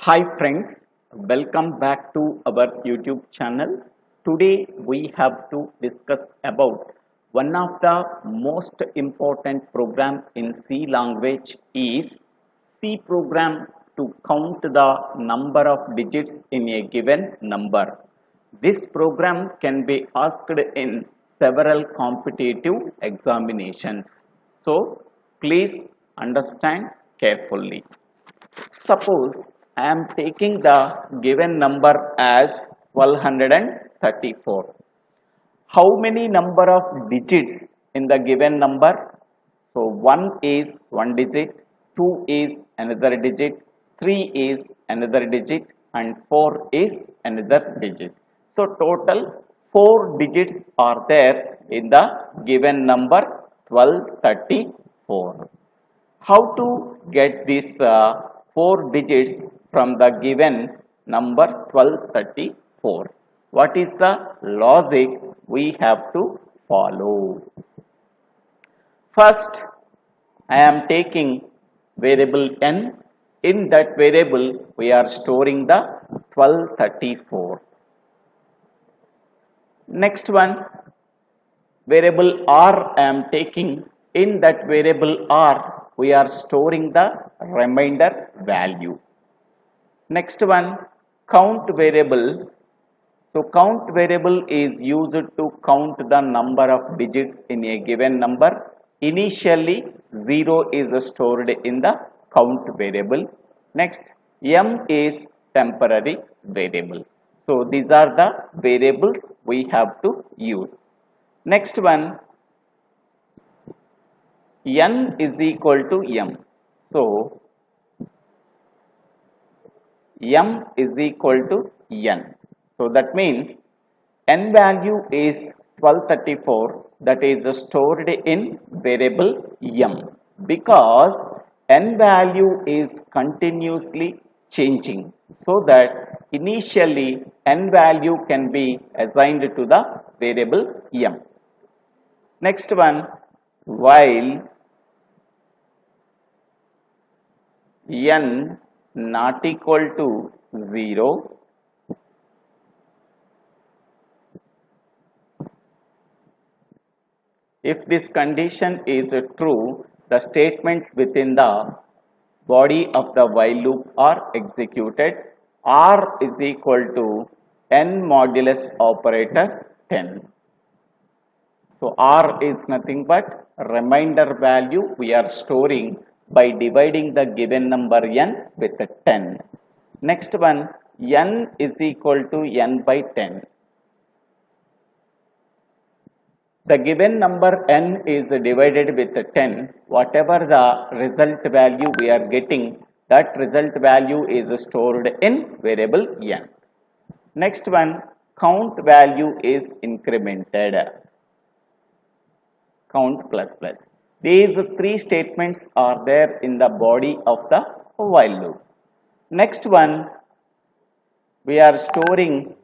Hi friends, welcome back to our YouTube channel. Today we have to discuss about one of the most important program in C language is C program to count the number of digits in a given number. This program can be asked in several competitive examinations. So please understand carefully. Suppose I am taking the given number as 1234. How many number of digits in the given number? So 1 is one digit, 2 is another digit, 3 is another digit and 4 is another digit. So total 4 digits are there in the given number 1234. How to get these 4 digits from the given number 1234? What is the logic we have to follow? First, I am taking variable n. In that variable, we are storing the 1234. Next one, variable r I am taking. In that variable r, we are storing the remainder value. Next one, count variable. So count variable is used to count the number of digits in a given number. Initially 0 is stored in the count variable. Next, m is temporary variable. So these are the variables we have to use. Next one, n is equal to m. So m is equal to n. So that means n value is 1234, that is stored in variable m, because n value is continuously changing, so that initially n value can be assigned to the variable m. Next one, while n not equal to 0, if this condition is true, the statements within the body of the while loop are executed. R is equal to n modulus operator 10. So R is nothing but remainder value we are storing by dividing the given number n with 10. Next one, n is equal to n by 10. The given number n is divided with 10. Whatever the result value we are getting, that result value is stored in variable n. Next one, count value is incremented. Count plus plus. These three statements are there in the body of the while loop. Next one, we are storing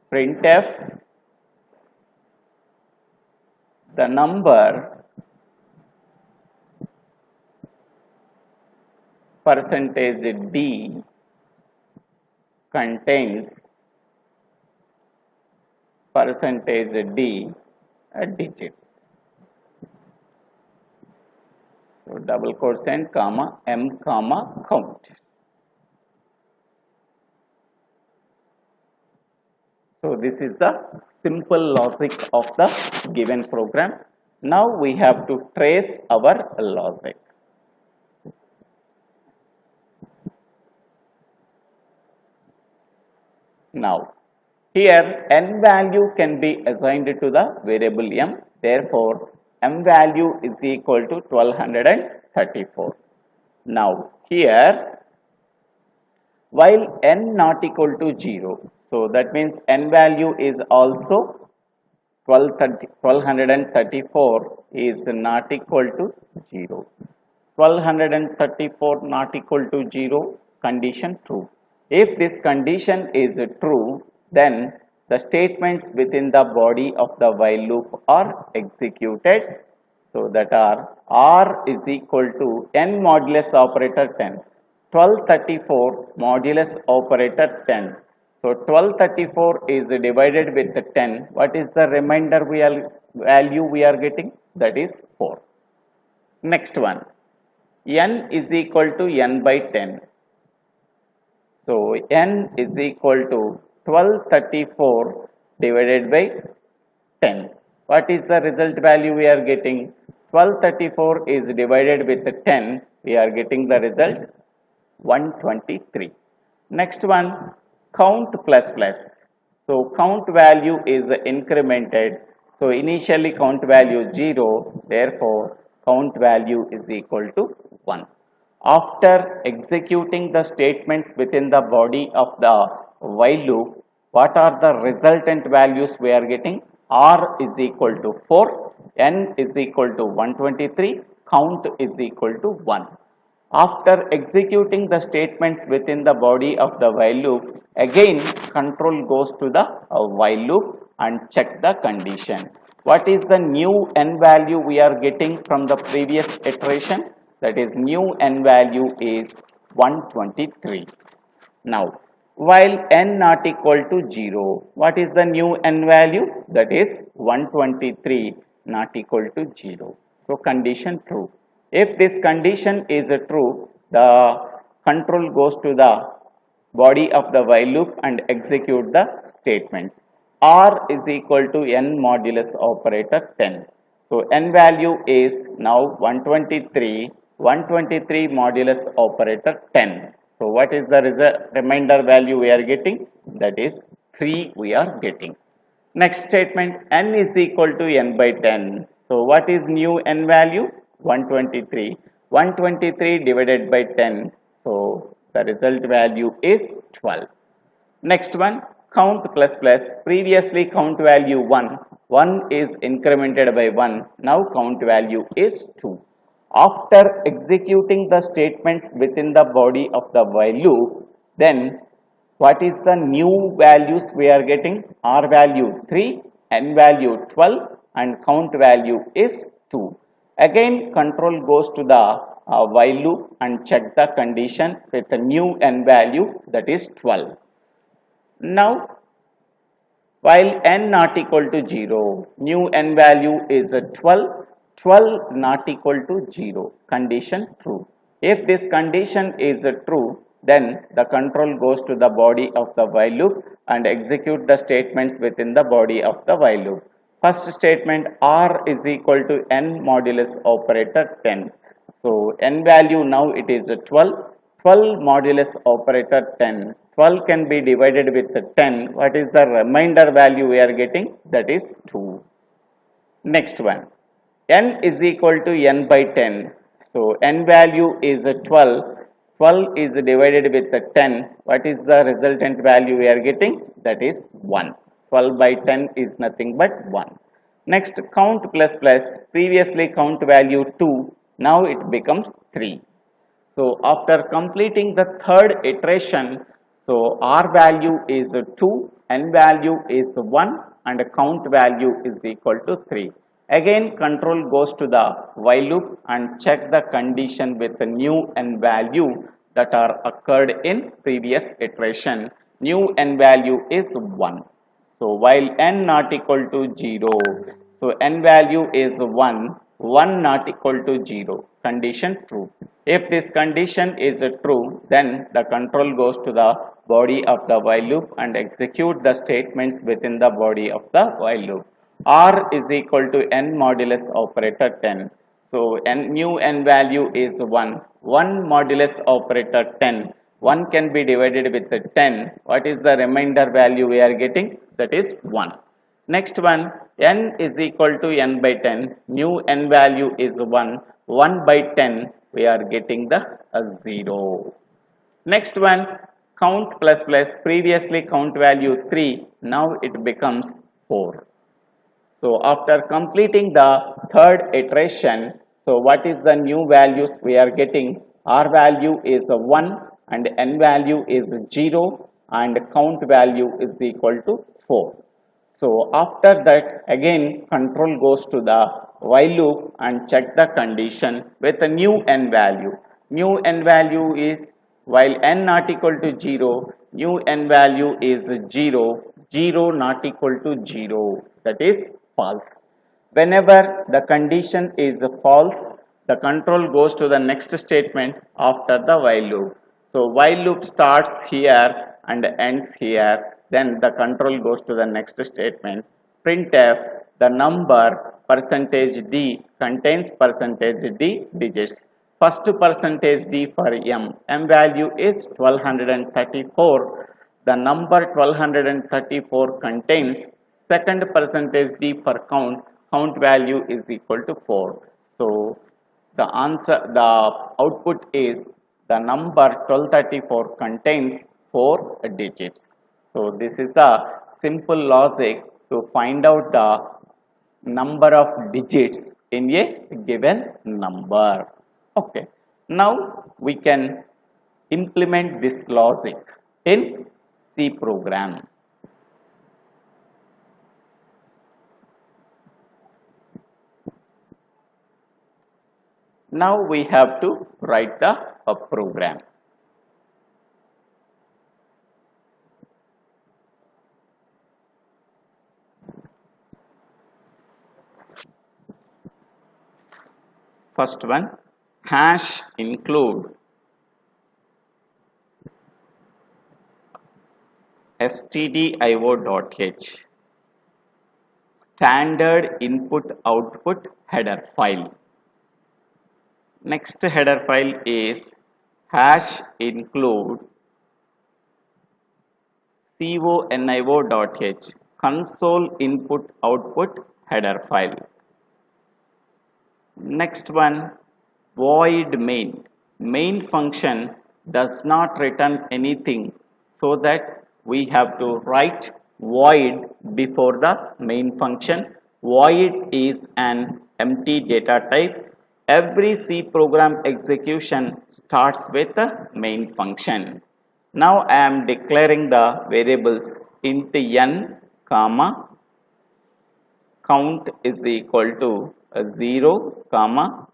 printf the number percentage d contains percentage d digits. So double quotes and comma m comma count. So this is the simple logic of the given program. Now we have to trace our logic. Now here n value can be assigned to the variable m. Therefore m value is equal to 1234. Now here, while n not equal to 0, so that means n value is also 1234 is not equal to 0. 1234 not equal to 0, condition true. If this condition is true, then the statements within the body of the while loop are executed. So that are R is equal to n modulus operator 10. 1234 modulus operator 10. So 1234 is divided with 10. What is the remainder value we are getting? That is 4. Next one, n is equal to n by 10. So n is equal to 1234 divided by 10. What is the result value we are getting? 1234 is divided with 10. We are getting the result 123. Next one, count plus plus. So count value is incremented. So initially count value 0. Therefore count value is equal to 1. After executing the statements within the body of the while loop, what are the resultant values we are getting? R is equal to 4, N is equal to 123, count is equal to 1. After executing the statements within the body of the while loop, again control goes to the while loop and check the condition. What is the new n value we are getting from the previous iteration? That is, new n value is 123. Now, while n not equal to 0, what is the new n value? That is 123 not equal to 0. So, condition true. If this condition is true, the control goes to the body of the while loop and execute the statements. R is equal to n modulus operator 10. So, n value is now 123, 123 modulus operator 10. So, what is the remainder value we are getting? That is 3 we are getting. Next statement, n is equal to n by 10. So, what is new n value? 123. 123 divided by 10. So, the result value is 12. Next one, count plus plus. Previously count value 1. 1 is incremented by 1. Now count value is 2. After executing the statements within the body of the while loop, then what is the new values we are getting? R value 3, N value 12 and count value is 2. Again control goes to the while loop and check the condition with the new n value, that is 12. Now while n not equal to 0, new n value is 12, 12 not equal to 0, condition true. If this condition is true, then the control goes to the body of the while loop and execute the statements within the body of the while loop. First statement, R is equal to n modulus operator 10. So, n value now it is 12, 12 modulus operator 10. 12 can be divided with 10. What is the remainder value we are getting? That is 2. Next one, n is equal to n by 10. So, n value is 12. 12 is divided with 10. What is the resultant value we are getting? That is 1. 12 by 10 is nothing but 1. Next, count plus plus. Previously count value 2. Now it becomes 3. So, after completing the third iteration, so R value is 2, N value is 1 and count value is equal to 3. Again control goes to the while loop and check the condition with the new n value that are occurred in previous iteration. New n value is 1. So, while n not equal to 0, so n value is 1, 1 not equal to 0, condition true. If this condition is true, then the control goes to the body of the while loop and execute the statements within the body of the while loop. R is equal to n modulus operator 10. So, new n value is 1, 1 modulus operator 10. 1 can be divided with 10. What is the remainder value we are getting? That is 1. Next one, n is equal to n by 10. New n value is 1. 1 by 10, we are getting the 0. Next one, count plus plus. Previously count value 3. Now it becomes 4. So, after completing the third iteration, so what is the new values we are getting? R value is 1 and n value is 0 and count value is equal to 4. So, after that again control goes to the while loop and check the condition with a new n value. New n value is while n not equal to 0, new n value is 0, 0 not equal to 0, that is false. Whenever the condition is false, the control goes to the next statement after the while loop. So while loop starts here and ends here, then the control goes to the next statement. Printf, the number percentage d contains percentage d digits. First percentage d for m value is 1234. The number 1234 contains second percentage d for count value is equal to 4. So the output is the number 1234 contains 4 digits. So this is the simple logic to find out the number of digits in a given number. Okay. Now we can implement this logic in C program. Now we have to write the program. First one, hash include stdio.h standard input output header file. Next header file is hash include conio.h console input output header file. Next one, void main. Main function does not return anything, so that we have to write void before the main function. Void is an empty data type. Every C program execution starts with the main function. Now I am declaring the variables int n, comma, count is equal to 0, comma,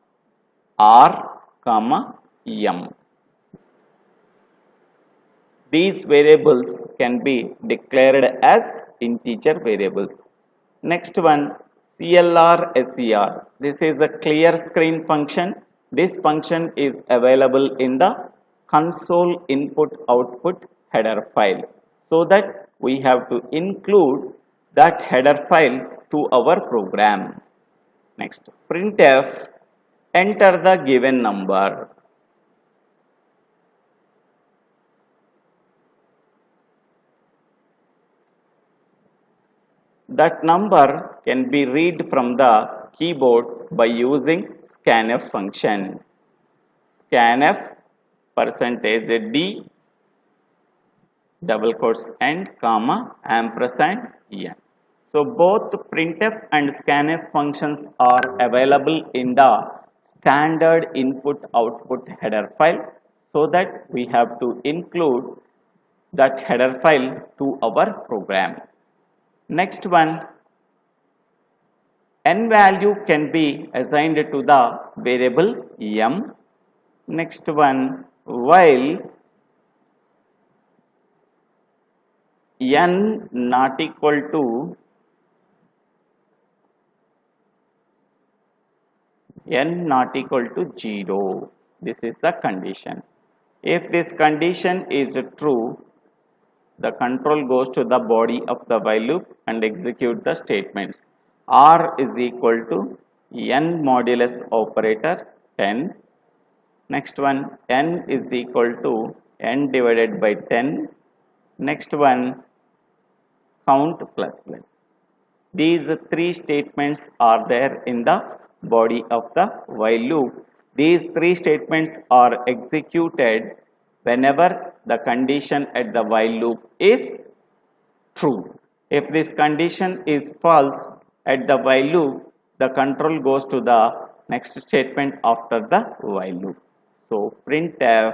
r, comma, m. These variables can be declared as integer variables. Next one, clr_ser. This is a clear screen function. This function is available in the console input output header file, so that we have to include that header file to our program. Next, printf, enter the given number. That number can be read from the keyboard by using scanf function. Scanf %d double quotes end, comma, ampersand n. So both printf and scanf functions are available in the standard input output header file, so that we have to include that header file to our program. Next one, n value can be assigned to the variable m. Next one, while n not equal to 0. This is the condition. If this condition is true, the control goes to the body of the while loop and execute the statements. R is equal to n modulus operator 10. Next one, n is equal to n divided by 10. Next one, count plus plus. These three statements are there in the body of the while loop. These three statements are executed whenever the condition at the while loop is true. If this condition is false at the while loop, the control goes to the next statement after the while loop. So printf,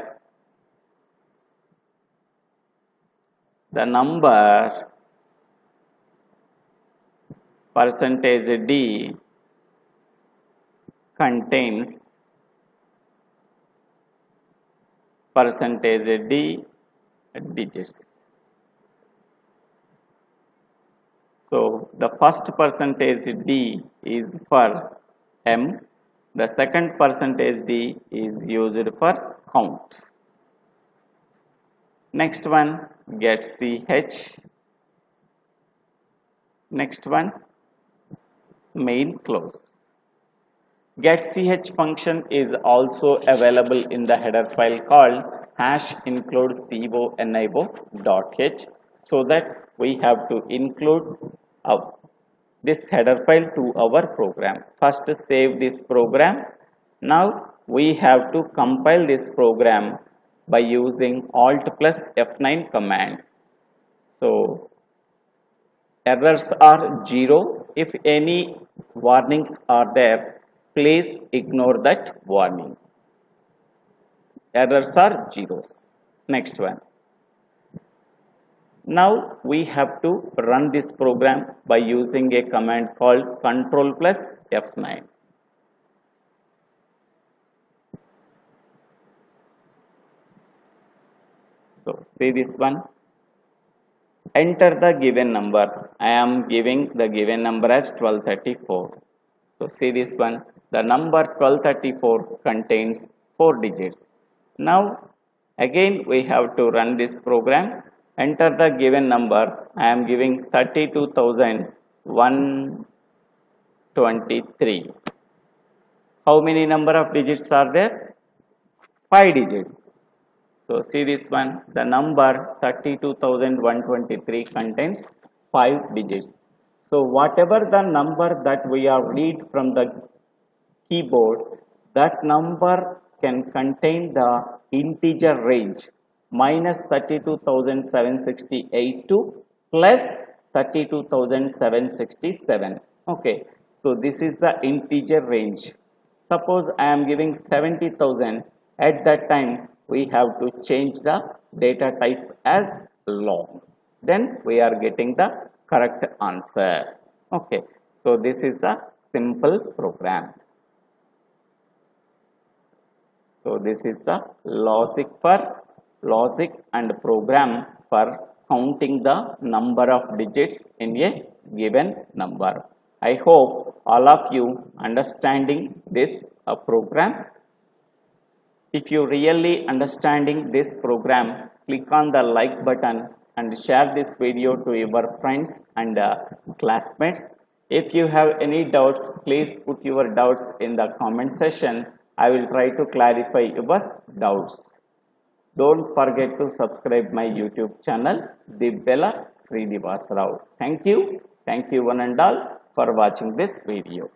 the number %d contains percentage D digits. So the first percentage D is for M, the second percentage D is used for count. Next one, get CH. Next one, main close. Get CH function is also available in the header file called hash include conio.h, so that we have to include this header file to our program. First save this program. Now we have to compile this program by using Alt plus F9 command. So errors are 0. If any warnings are there, please ignore that warning. Errors are zeros. Next one. Now we have to run this program by using a command called control plus F9. So see this one. Enter the given number. I am giving the given number as 1234. So see this one. The number 1234 contains 4 digits. Now again we have to run this program. Enter the given number. I am giving 32,123. How many number of digits are there? 5 digits. So see this one. The number 32,123 contains 5 digits. So whatever the number that we are read from the keyboard, that number can contain the integer range minus 32,768 to plus 32,767. Okay, so this is the integer range. Suppose I am giving 70,000. At that time we have to change the data type as long. Then we are getting the correct answer. Okay, so this is the simple program. So this is the logic and program for counting the number of digits in a given number. I hope all of you understanding this program. If you really understanding this program, click on the like button and share this video to your friends and classmates. If you have any doubts, please put your doubts in the comment section. I will try to clarify your doubts. Don't forget to subscribe my YouTube channel, Divvela Srinivasa. Thank you one and all for watching this video.